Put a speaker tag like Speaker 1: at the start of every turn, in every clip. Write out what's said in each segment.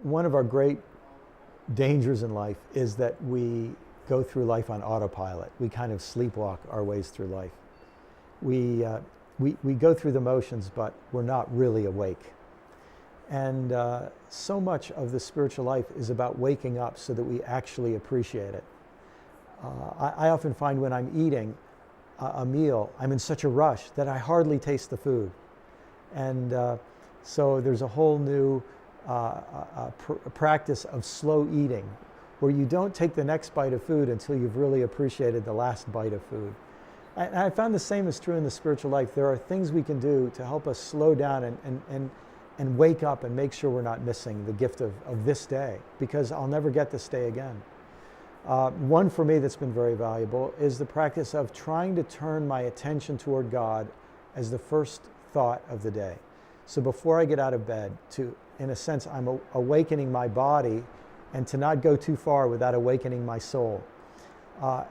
Speaker 1: One of our great dangers in life is that we go through life on autopilot. We kind of sleepwalk our ways through life. We go through the motions, but we're not really awake. And so much of the spiritual life is about waking up so that we actually appreciate it. I often find when I'm eating a meal, I'm in such a rush that I hardly taste the food. And so there's a whole new practice of slow eating, where you don't take the next bite of food until you've really appreciated the last bite of food. And I found the same is true in the spiritual life. There are things we can do to help us slow down and wake up and make sure we're not missing the gift of this day, because I'll never get this day again. One for me that's been very valuable is the practice of trying to turn my attention toward God as the first thought of the day. So before I get out of bed, in a sense, I'm awakening my body, and to not go too far without awakening my soul.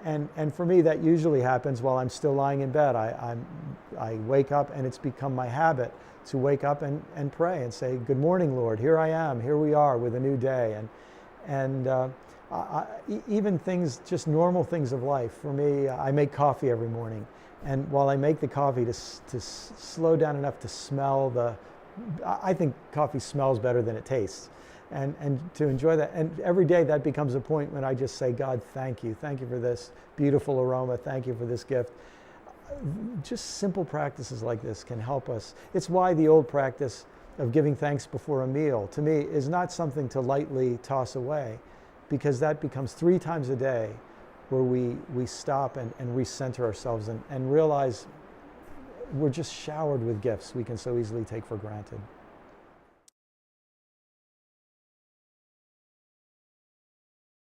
Speaker 1: And for me, that usually happens while I'm still lying in bed. I wake up, and it's become my habit to wake up and pray and say, "Good morning, Lord. Here I am. Here we are with a new day." And even things, just normal things of life. For me, I make coffee every morning. And while I make the coffee, to slow down enough to smell I think coffee smells better than it tastes. And to enjoy that. And every day that becomes a point when I just say, "God, thank you. Thank you for this beautiful aroma. Thank you for this gift." Just simple practices like this can help us. It's why the old practice of giving thanks before a meal, to me, is not something to lightly toss away, because that becomes 3 times a day where we stop and recenter ourselves and realize we're just showered with gifts we can so easily take for granted.